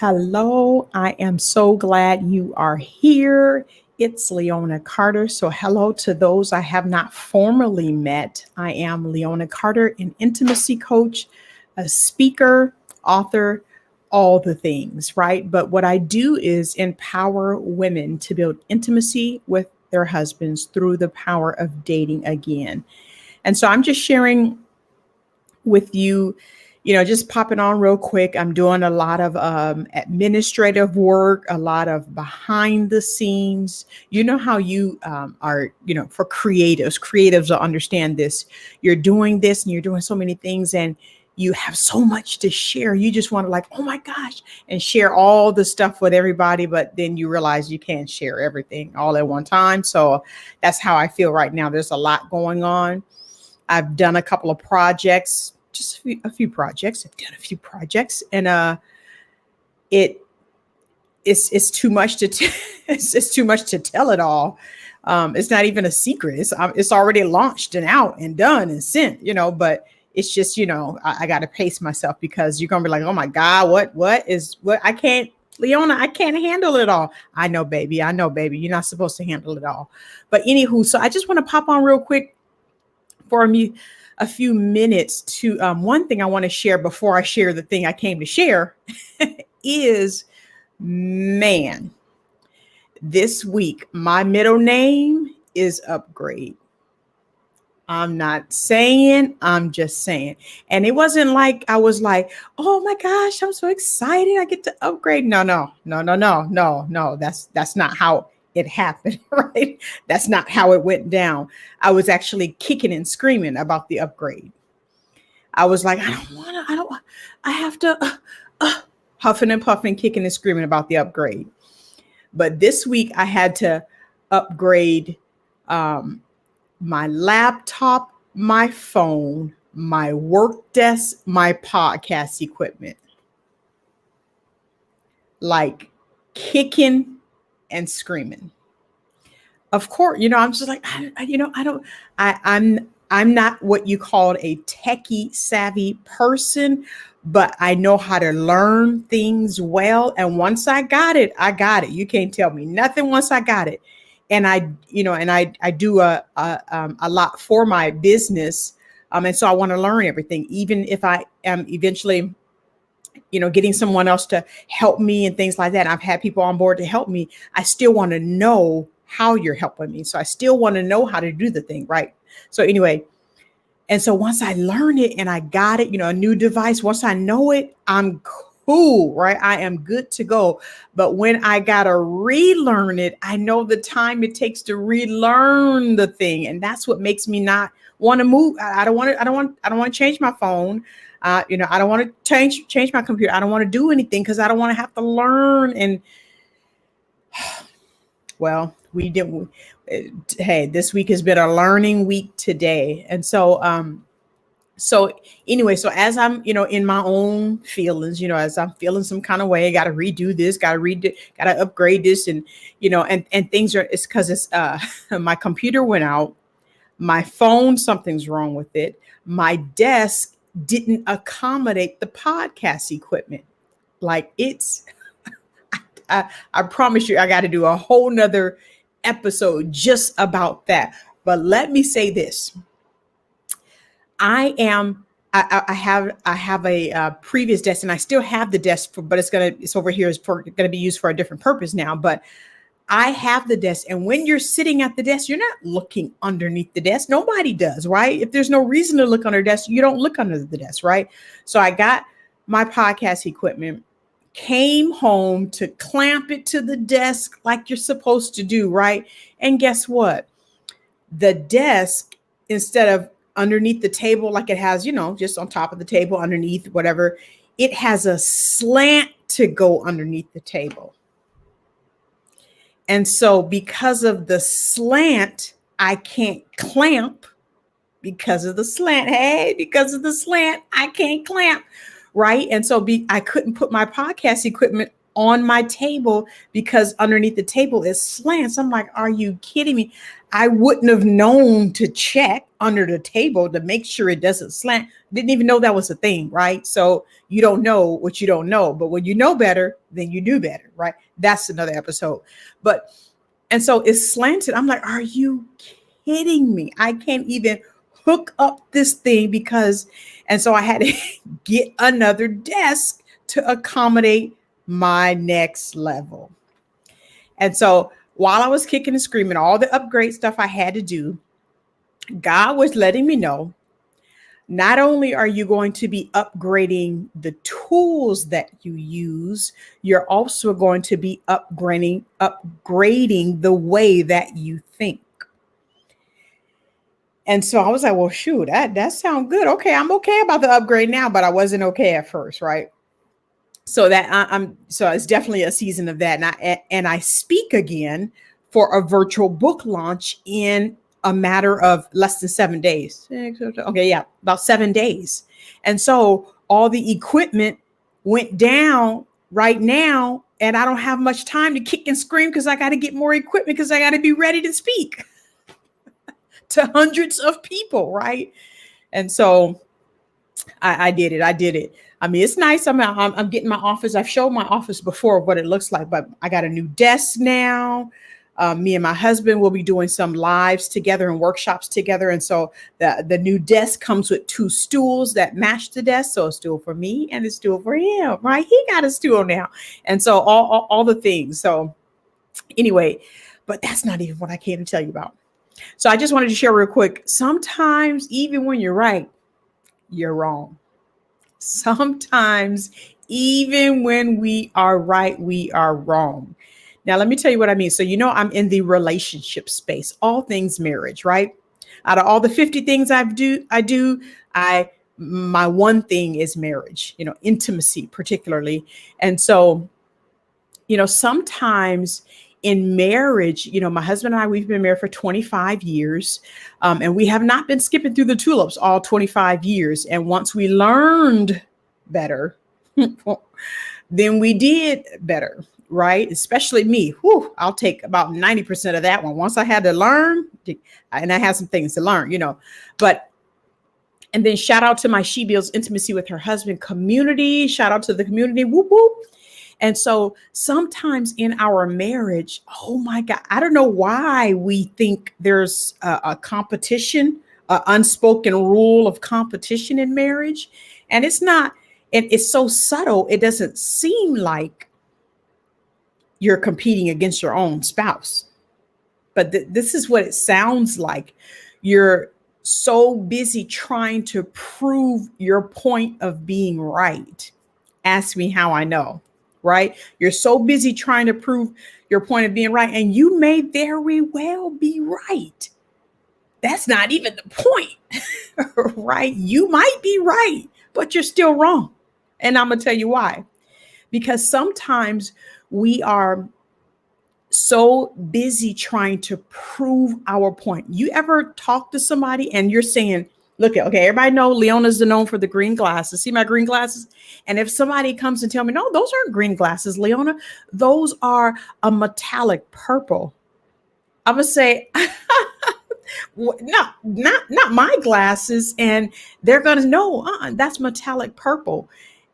Hello, I am so glad you are here. It's Leona Carter. So, hello to those I have not formally met. I am Leona Carter, an intimacy coach, a speaker, author, all the things, right? But what I do is empower women to build intimacy with their husbands through the power of dating again. And so, I'm just sharing with you, just popping on real quick. I'm doing a lot of administrative work, a lot of behind the scenes. You know how you are, for creatives will understand this. You're doing this and you're doing so many things and you have so much to share. You just want to like, oh my gosh, and share all the stuff with everybody. But then you realize you can't share everything all at one time. So that's how I feel right now. There's a lot going on. I've done a couple of projects, just a few projects. I've done a few projects, and it it's too much to it's too much to tell it all. It's not even a secret. It's already launched and out and done and sent. But it's just I got to pace myself because you're gonna be like, oh my God, what I can't. Leona, I can't handle it all. I know, baby. You're not supposed to handle it all. But anywho, so I just want to pop on real quick for me a few minutes to one thing I want to share before I share the thing I came to share is, man, this week, my middle name is Upgrade. I'm not saying, I'm just saying. And it wasn't like I was like, oh my gosh, I'm so excited. I get to upgrade. No. That's not how it happened, right? That's not how it went down. I was actually kicking and screaming about the upgrade. I was like, I have to huffing and puffing, kicking and screaming about the upgrade. But this week I had to upgrade my laptop, my phone, my work desk, my podcast equipment. Like kicking and screaming. Of course, I'm just like, I'm not what you called a techie savvy person, but I know how to learn things well. And once I got it, I got it. You can't tell me nothing once I got it. And I do a lot for my business. And so I want to learn everything, even if I am eventually, getting someone else to help me and things like that. I've had people on board to help me. I still want to know how you're helping me. So I still want to know how to do the thing, right? So anyway, and so once I learn it and I got it, a new device, once I know it, I'm cool, right? I am good to go. But when I got to relearn it, I know the time it takes to relearn the thing. And that's what makes me not want to move. I don't want to change my phone. I don't want to change my computer. I don't want to do anything because I don't want to have to learn. And well, we didn't. Hey, this week has been a learning week today. And so, anyway, so as I'm, in my own feelings, as I'm feeling some kind of way, I got to redo this, got to upgrade this. And, and things it's because my computer went out, my phone, something's wrong with it. My desk didn't accommodate the podcast equipment. Like I promise you, I got to do a whole nother episode just about that. But let me say this. I have a previous desk and I still have the desk but it's over here. It's going to be used for a different purpose now. But I have the desk. And when you're sitting at the desk, you're not looking underneath the desk. Nobody does, right? If there's no reason to look under the desk, you don't look under the desk, right? So I got my podcast equipment, came home to clamp it to the desk like you're supposed to do, right? And guess what? The desk, instead of underneath the table like it has, just on top of the table, underneath, whatever, it has a slant to go underneath the table. And so because of the slant, I can't clamp because of the slant. Hey, because of the slant, I can't clamp, right? And so I couldn't put my podcast equipment on my table because underneath the table is slants. I'm like, are you kidding me? I wouldn't have known to check under the table to make sure it doesn't slant. Didn't even know that was a thing, right? So you don't know what you don't know, but when you know better, then you do better, right? That's another episode. But and so it's slanted. I'm like, are you kidding me? I can't even hook up this thing because, and so I had to get another desk to accommodate my next level. And so while I was kicking and screaming, all the upgrade stuff I had to do, God was letting me know, not only are you going to be upgrading the tools that you use, you're also going to be upgrading the way that you think. And so I was like, well, shoot, that sounds good. Okay, I'm okay about the upgrade now, but I wasn't okay at first, right? So that I'm so it's definitely a season of that. And I speak again for a virtual book launch in a matter of less than 7 days. Okay, yeah, about 7 days. And so all the equipment went down right now, and I don't have much time to kick and scream because I got to get more equipment because I got to be ready to speak to hundreds of people, right? And so I did it. I did it. I mean, it's nice. I'm getting my office. I've showed my office before what it looks like, but I got a new desk now. Me and my husband will be doing some lives together and workshops together. And so the new desk comes with 2 stools that match the desk. So a stool for me and a stool for him, right? He got a stool now. And so all the things. So anyway, but that's not even what I came to tell you about. So I just wanted to share real quick. Sometimes, even when you're right, you're wrong. Sometimes, even when we are right, we are wrong. Now, let me tell you what I mean. So, I'm in the relationship space, all things marriage, right? Out of all the 50 things I my one thing is marriage, intimacy particularly. And so, sometimes in marriage, my husband and I, we've been married for 25 years, and we have not been skipping through the tulips all 25 years. And once we learned better, then we did better, right? Especially me. Whew, I'll take about 90% of that one. Once I had to learn, and I had some things to learn, but and then shout out to my She Builds Intimacy with Her Husband community. Shout out to the community. Whoop, whoop. And so sometimes in our marriage, oh my God, I don't know why we think there's a competition, an unspoken rule of competition in marriage. And it's not, it's so subtle, it doesn't seem like you're competing against your own spouse. But this is what it sounds like. You're so busy trying to prove your point of being right. Ask me how I know. Right? You're so busy trying to prove your point of being right, and you may very well be right. That's not even the point, right? You might be right, but you're still wrong. And I'm going to tell you why. Because sometimes we are so busy trying to prove our point. You ever talk to somebody and you're saying, look, okay, everybody know Leona's known for the green glasses. See my green glasses? And if somebody comes and tell me, no, those aren't green glasses, Leona, those are a metallic purple. I'm gonna say, no, not my glasses. And they're gonna know, that's metallic purple.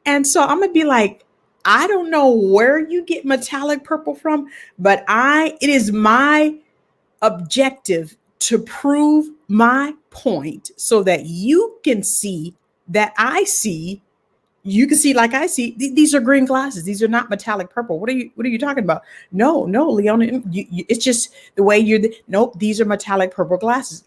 And so I'm gonna be like, I don't know where you get metallic purple from, but it is my objective to prove my point so that you can see that I see, you can see like I see. These are green glasses. These are not metallic purple. What are you talking about? No, Leona, it's just the way nope, these are metallic purple glasses.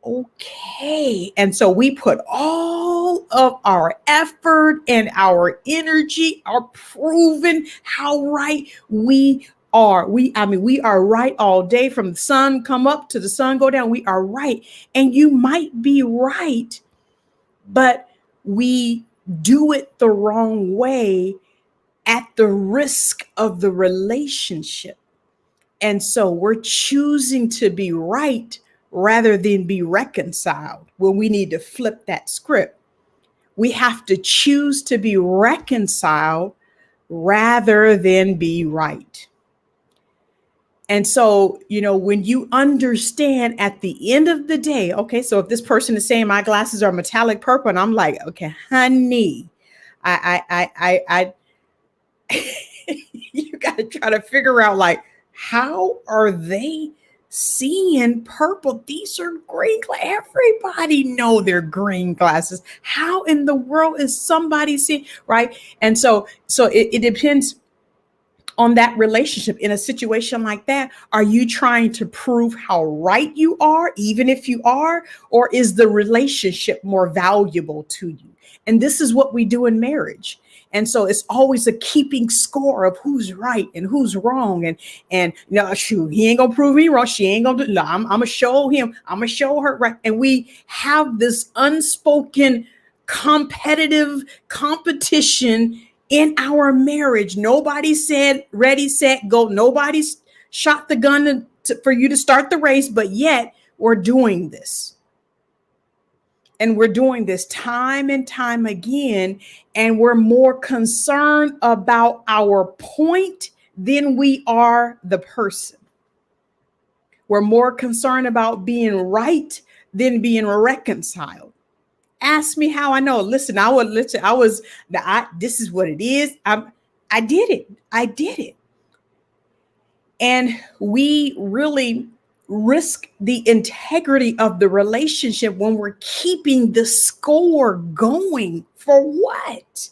Okay. And so we put all of our effort and our energy are proving how right we are. We are right all day from the sun come up to the sun go down. We are right. And you might be right, but we do it the wrong way at the risk of the relationship. And so we're choosing to be right rather than be reconciled when we need to flip that script. We have to choose to be reconciled rather than be right. And so, when you understand at the end of the day, okay, so if this person is saying my glasses are metallic purple, and I'm like, okay, honey, you got to try to figure out, like, how are they seeing purple? These are green. Everybody know they're green glasses. How in the world is somebody seeing, right? And so it depends on that relationship. In a situation like that, are you trying to prove how right you are, even if you are, or is the relationship more valuable to you? And this is what we do in marriage. And so it's always a keeping score of who's right and who's wrong. And shoot, he ain't gonna prove me wrong. She ain't gonna do. No, I'm gonna show him. I'm gonna show her right. And we have this unspoken competitive competition in our marriage. Nobody said ready, set, go. Nobody's shot the gun for you to start the race, but yet we're doing this. And we're doing this time and time again. And we're more concerned about our point than we are the person. We're more concerned about being right than being reconciled. Ask me how I know. Listen, this is what it is. I did it. And we really risk the integrity of the relationship when we're keeping the score going. For what?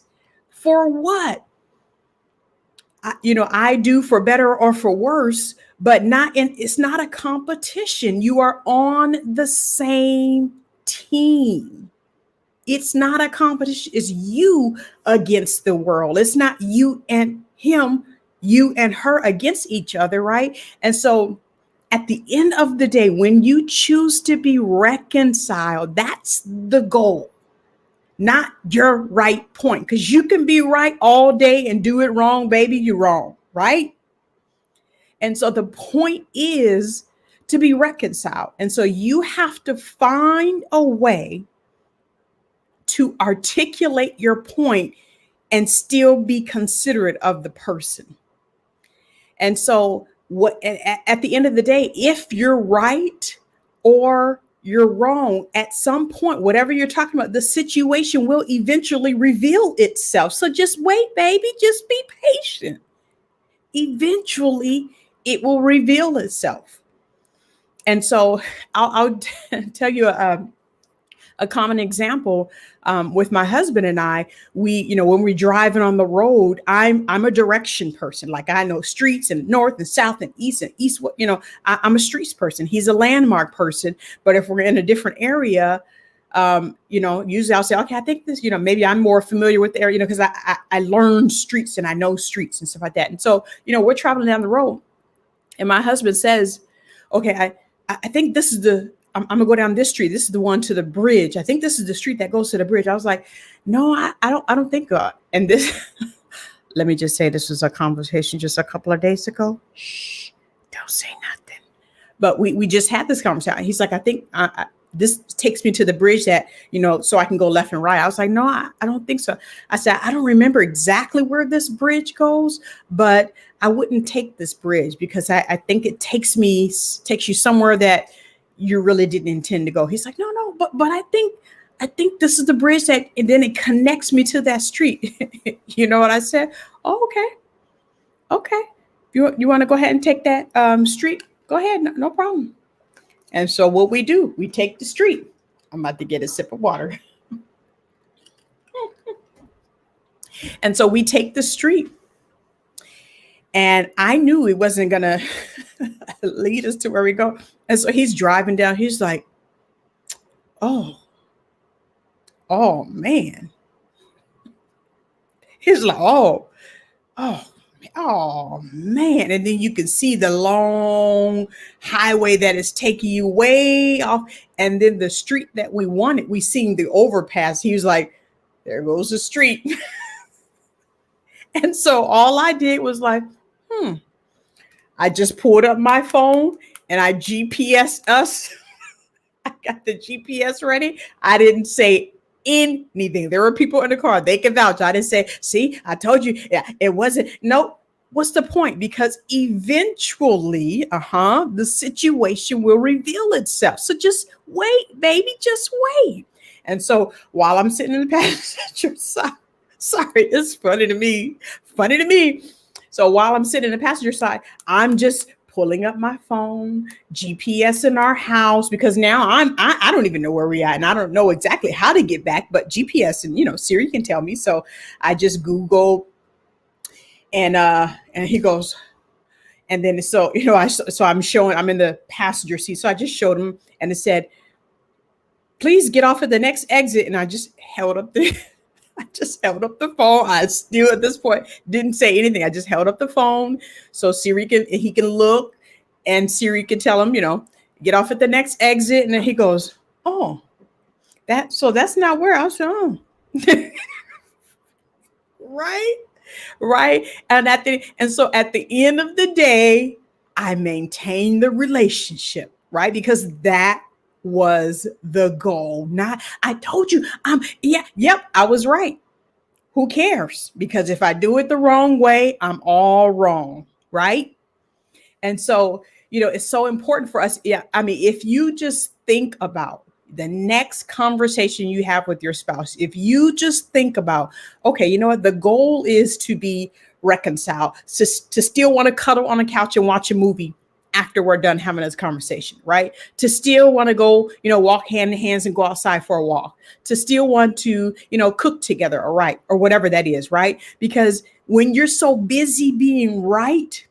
For what? I do for better or for worse, but it's not a competition. You are on the same team. It's not a competition. It's you against the world. It's not you and him, you and her against each other, right? And so at the end of the day, when you choose to be reconciled, that's the goal, not your right point. Because you can be right all day and do it wrong, baby, you're wrong, right? And so the point is to be reconciled. And so you have to find a way to articulate your point and still be considerate of the person. And so at the end of the day, if you're right or you're wrong, at some point, whatever you're talking about, the situation will eventually reveal itself. So just wait, baby, just be patient. Eventually it will reveal itself. And so I'll tell you a common example with my husband and I. When we're driving on the road, I'm a direction person. Like, I know streets and north and south and east. I'm a streets person. He's a landmark person. But if we're in a different area, usually I'll say, okay, I think this, maybe I'm more familiar with the area, because I learned streets and I know streets and stuff like that. And so, we're traveling down the road and my husband says, okay, I think this is I'm gonna go down this street. This is the one to the bridge. I think this is the street that goes to the bridge. I was like, no, I don't think. And this, let me just say, this was a conversation just a couple of days ago. Shh, don't say nothing. But we just had this conversation. He's like, I think this takes me to the bridge that, so I can go left and right. I was like, no, I don't think so. I said, I don't remember exactly where this bridge goes, but I wouldn't take this bridge because I think it takes you somewhere that you really didn't intend to go. He's like, no, but I think this is the bridge that, and then it connects me to that street. You know what I said? Oh, okay. You want to go ahead and take that street? Go ahead, no problem. And so what we do, we take the street. I'm about to get a sip of water. And so we take the street. And I knew it wasn't going to lead us to where we go. And so he's driving down. He's like, oh, man. He's like, oh, man. And then you can see the long highway that is taking you way off. And then the street that we wanted, we seen the overpass. He was like, there goes the street. And so all I did was like, I just pulled up my phone and I GPS us. I got the GPS ready. I didn't say anything. There were people in the car. They can vouch. I didn't say, see, I told you. Yeah, it wasn't. Nope. What's the point? Because eventually, the situation will reveal itself. So just wait, baby, just wait. And so while I'm sitting in the passenger side, sorry, it's funny to me. Funny to me. So while I'm sitting in the passenger side, I'm just pulling up my phone, GPS in our house, because now I don't even know where we are, and I don't know exactly how to get back, but GPS and Siri can tell me. So I just Google, and he goes, and then I'm in the passenger seat, so I just showed him, and it said, please get off at the next exit, and I just held up the I just held up the phone. I still at this point didn't say anything. I just held up the phone so he can look, and Siri can tell him, get off at the next exit. And then he goes, oh, that's not where I was. Oh. Right. And so at the end of the day, I maintained the relationship, right? Because that was the goal. I told you, I was right. Who cares? Because if I do it the wrong way, I'm all wrong, right? And so, it's so important for us. Yeah, I mean, if you just think about the next conversation you have with your spouse, if you just think about, okay, you know what, the goal is to be reconciled, to still want to cuddle on a couch and watch a movie after we're done having this conversation, right? To still want to go, walk hand in hands and go outside for a walk, to still want to, cook together, or whatever that is, right? Because when you're so busy being right,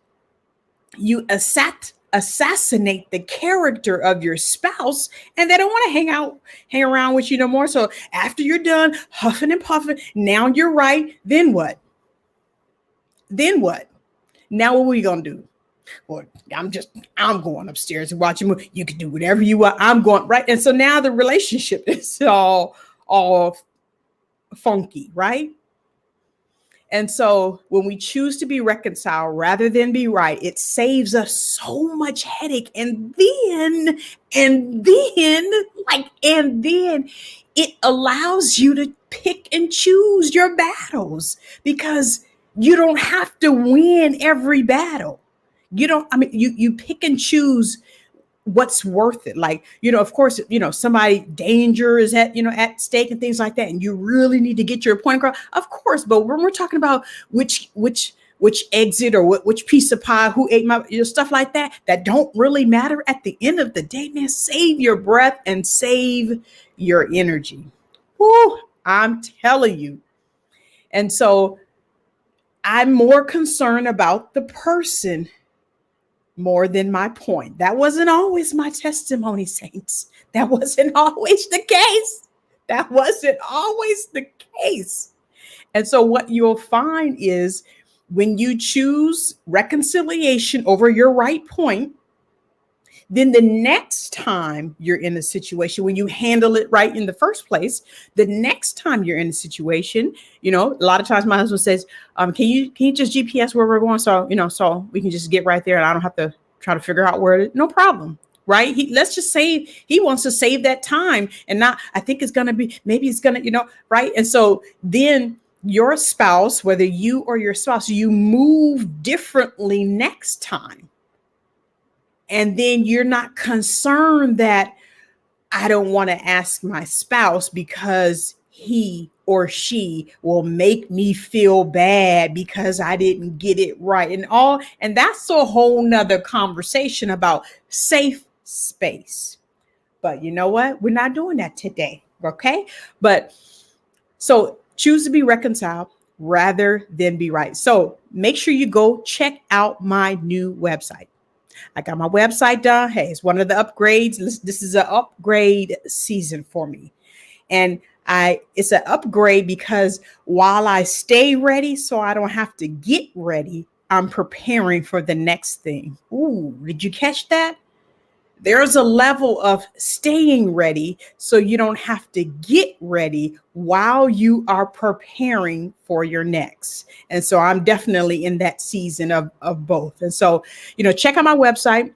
you assassinate the character of your spouse, and they don't want to hang around with you no more. So after you're done huffing and puffing, now you're right. Then what? Now what are we gonna do? Well, I'm going upstairs and watching a movie. You can do whatever you want. I'm going right. And so now the relationship is all funky, right? And so when we choose to be reconciled rather than be right, it saves us so much headache. And then it allows you to pick and choose your battles, because you don't have to win every battle. You pick and choose what's worth it. Like, of course, somebody danger is at stake and things like that, and you really need to get your point across, of course. But when we're talking about which exit, or which piece of pie, who ate my, stuff like that don't really matter at the end of the day, man. Save your breath and save your energy. Whoo, I'm telling you. And so I'm more concerned about the person more than my point. That wasn't always my testimony, saints. That wasn't always the case. And so what you'll find is, when you choose reconciliation over your right point, then the next time you're in a situation, when you handle it right in the first place, the next time you're in a situation, a lot of times my husband says, can you just GPS where we're going? So, so we can just get right there and I don't have to try to figure out where no problem. Right. Let's just say he wants to save that time, and not, I think it's going to be, maybe it's going to, right. And so then your spouse, whether you or your spouse, you move differently next time. And then you're not concerned that I don't want to ask my spouse because he or she will make me feel bad because I didn't get it right. And that's a whole nother conversation about safe space. But you know what? We're not doing that today. Okay. But so choose to be reconciled rather than be right. So make sure you go check out my new website. I got my website done. Hey, it's one of the upgrades. This is an upgrade season for me. And it's an upgrade because while I stay ready, so I don't have to get ready, I'm preparing for the next thing. Ooh, did you catch that? There's a level of staying ready so you don't have to get ready while you are preparing for your next. And so I'm definitely in that season of both. And so, check out my website,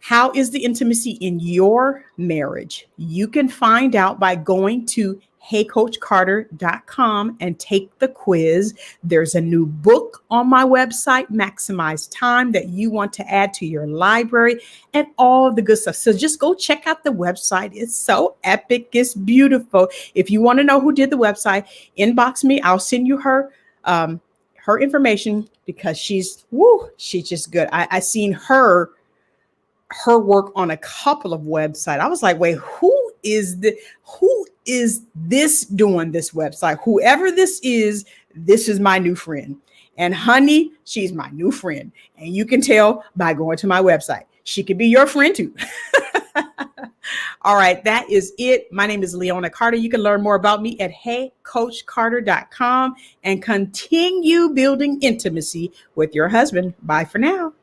How is the intimacy in your marriage? You can find out by going to heycoachcarter.com and take the quiz. There's a new book on my website, Maximize Time, that you want to add to your library and all the good stuff. So just go check out the website. It's so epic. It's beautiful. If you want to know who did the website, inbox me. I'll send you her information because she's just good. I seen her work on a couple of websites. I was like, wait, who is this doing this website? Whoever this is my new friend. And honey, she's my new friend. And you can tell by going to my website. She could be your friend too. All right, that is it. My name is Leona Carter. You can learn more about me at heycoachcarter.com and continue building intimacy with your husband. Bye for now.